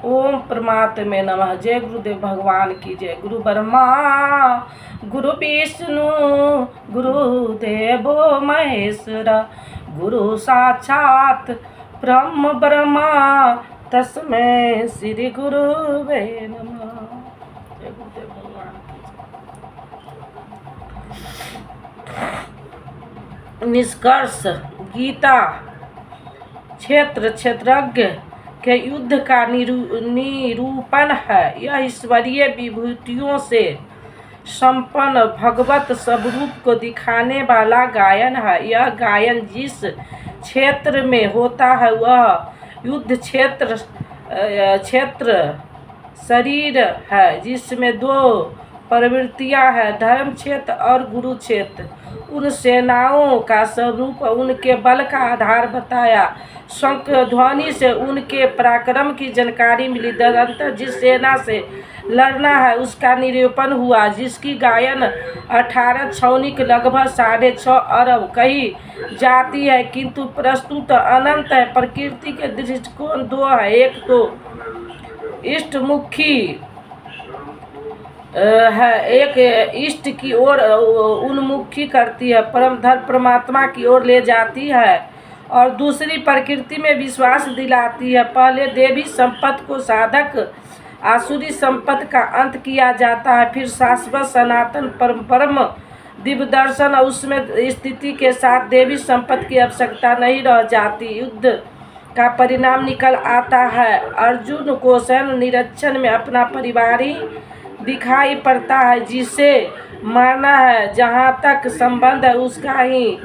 ओम परमात्मे नमः। जय गुरुदेव भगवान की जय। गुरु ब्रह्मा गुरु विष्णु गुरुदेवो महेश्वरा, गुरु साक्षात ब्रह्म ब्रह्मा तस्मै श्री गुरुवे नमः। जय गुरुदेव भगवान की जय। निष्कर्ष गीता क्षेत्र क्षेत्रज्ञ के युद्ध का निरूपण है। यह ईश्वरीय विभूतियों से संपन्न भगवत स्वरूप को दिखाने वाला गायन है। यह गायन जिस क्षेत्र में होता है वह युद्ध क्षेत्र शरीर है, जिसमें दो प्रवृत्तियां हैं, धर्म क्षेत्र और गुरु क्षेत्र। उन सेनाओं का स्वरूप उनके बल का आधार बताया। शंख ध्वनि से उनके पराक्रम की जानकारी मिली। तदनंतर जिस सेना से लड़ना है उसका निरूपण हुआ, जिसकी गायन 18 क्षौणिक लगभग 6.5 अरब कही जाती है, किंतु प्रस्तुत अनंत है। प्रकृति के दृष्टिकोण दो है। एक तो इष्टमुखी है, एक इष्ट की ओर उन्मुखी करती है, परम धर्म परमात्मा की ओर ले जाती है, और दूसरी प्रकृति में विश्वास दिलाती है। पहले देवी संपत्ति को साधक आसुरी संपत्ति का अंत किया जाता है, फिर शाश्वत सनातन परम दिव्य दर्शन और उसमें स्थिति के साथ देवी संपत्ति की आवश्यकता नहीं रह जाती। युद्ध का परिणाम निकल आता है। अर्जुन को सैन्य निरीक्षण में अपना परिवार ही दिखाई पड़ता है, जिसे मारना है। जहाँ तक संबंध है उसका ही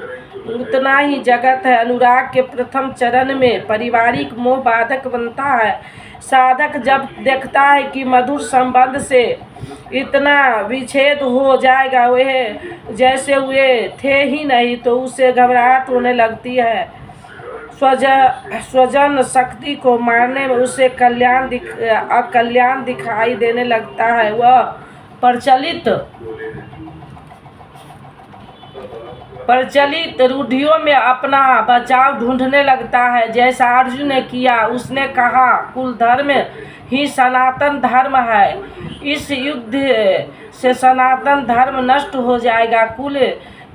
उतना ही जगत है। अनुराग के प्रथम चरण में पारिवारिक मोह बाधक बनता है। साधक जब देखता है कि मधुर संबंध से इतना विच्छेद हो जाएगा, वह जैसे वे थे ही नहीं, तो उसे घबराहट होने लगती है। स्वजन शक्ति को मारने में उसे अकल्याण दिखाई देने लगता है। वह प्रचलित रूढ़ियों में अपना बचाव ढूंढने लगता है, जैसा अर्जुन ने किया। उसने कहा, कुल धर्म ही सनातन धर्म है। इस युद्ध से सनातन धर्म नष्ट हो जाएगा, कुल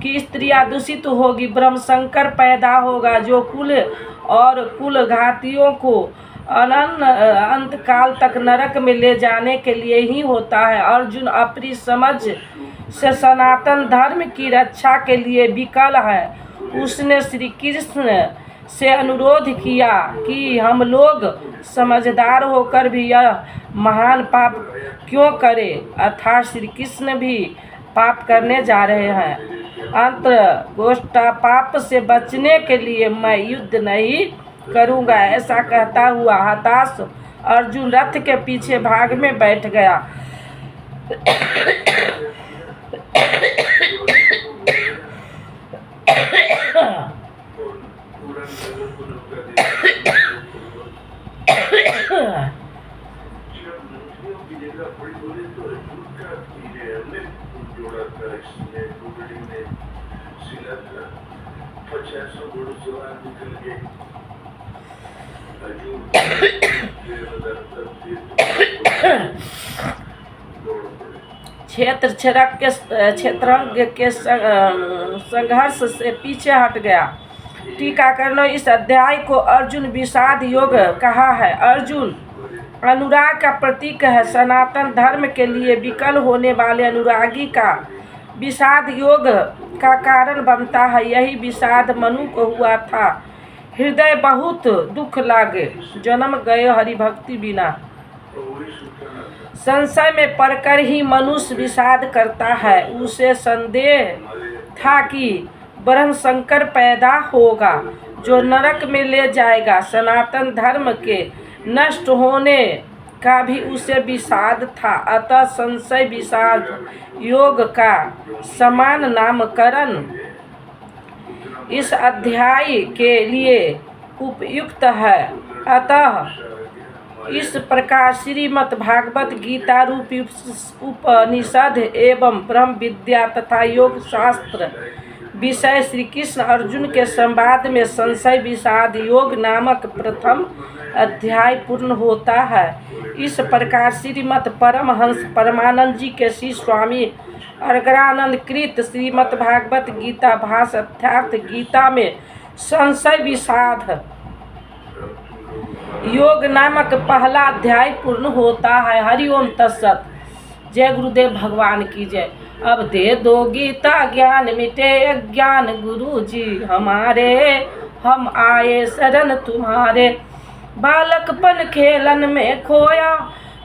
की स्त्रियां दूषित होगी, ब्रह्मशंकर पैदा होगा, जो कुल और कुल घातियों को अनंत काल तक नरक में ले जाने के लिए ही होता है। अर्जुन अपनी समझ से सनातन धर्म की रक्षा के लिए विकल है। उसने श्री कृष्ण से अनुरोध किया कि हम लोग समझदार होकर भी यह महान पाप क्यों करें, अर्थात श्री कृष्ण भी पाप करने जा रहे हैं। अंतर्गोष्ठा पाप से बचने के लिए मैं युद्ध नहीं करूंगा, ऐसा कहता हुआ हताश अर्जुन रथ के पीछे भाग में बैठ गया। क्षेत्रज्ञ के संघर्ष से पीछे हट गया। टीकाकरण ने इस अध्याय को अर्जुन विषाद योग कहा है। अर्जुन अनुराग का प्रतीक है। सनातन धर्म के लिए विकल होने वाले अनुरागी का विषाद योग का कारण बनता है। यही विषाद मनु को हुआ था। हृदय बहुत दुख लागे, जन्म गए हरिभक्ति बिना। संशय में पड़कर ही मनुष्य विषाद करता है। उसे संदेह था कि ब्रह्मशंकर पैदा होगा, जो नरक में ले जाएगा। सनातन धर्म के नष्ट होने का भी उसे विषाद था। अतः संशय विषाद योग का समान नामकरण इस अध्याय के लिए उपयुक्त है। अतः इस प्रकार श्रीमद् भागवत गीता रूपी उपनिषद एवं ब्रह्म विद्या तथा योग शास्त्र विषय श्री कृष्ण अर्जुन के संवाद में संशय विषाद योग नामक प्रथम अध्याय पूर्ण होता है। इस प्रकार श्रीमद् परमहंस परमानंद जी के श्री स्वामी अर्घानंद कृत श्रीमद् भागवत गीता भाष्य अर्थात गीता में संशय विषाद योग नामक पहला अध्याय पूर्ण होता है। हरिओम तत्सत। जय गुरुदेव भगवान की जय। अब दे दो गीता ज्ञान मिटे अज्ञान गुरु जी हमारे, हम आए शरण तुम्हारे। बालकपन खेलन में खोया,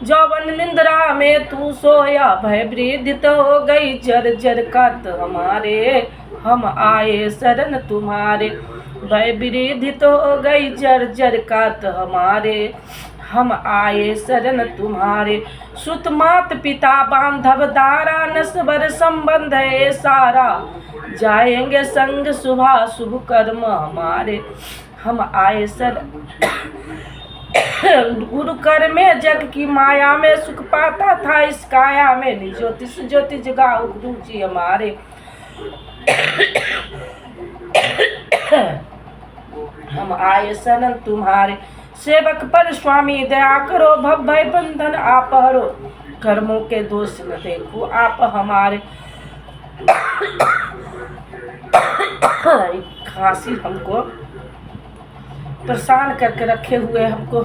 जौवन निंद्रा में तू सोया। भय वृद्धित हो गई जर जर कत हमारे, हम आए शरण तुम्हारे। भय वृद्धित हो गई जर जर कत हमारे, हम आए शरण तुम्हारे। सुत मात पिता बांधव दारा, नस्वर संबंध है सारा। जाएंगे संग सुबह शुभ कर्म हमारे, हम आए शरण। गुरु कर में जग की माया में सुख पाता था, इस काया में निज्योतिष ज्योति जगाओ गुरु जी हमारे। हम आए शरण तुम्हारे। सेवक पर स्वामी दया करो, भव भय बंधन आप हरो। कर्मों के दोष न देखो आप हमारे। खांसी हमको परेशान करके रखे हुए हमको।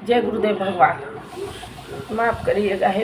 जय गुरुदेव भगवान। माफ करिएगा हे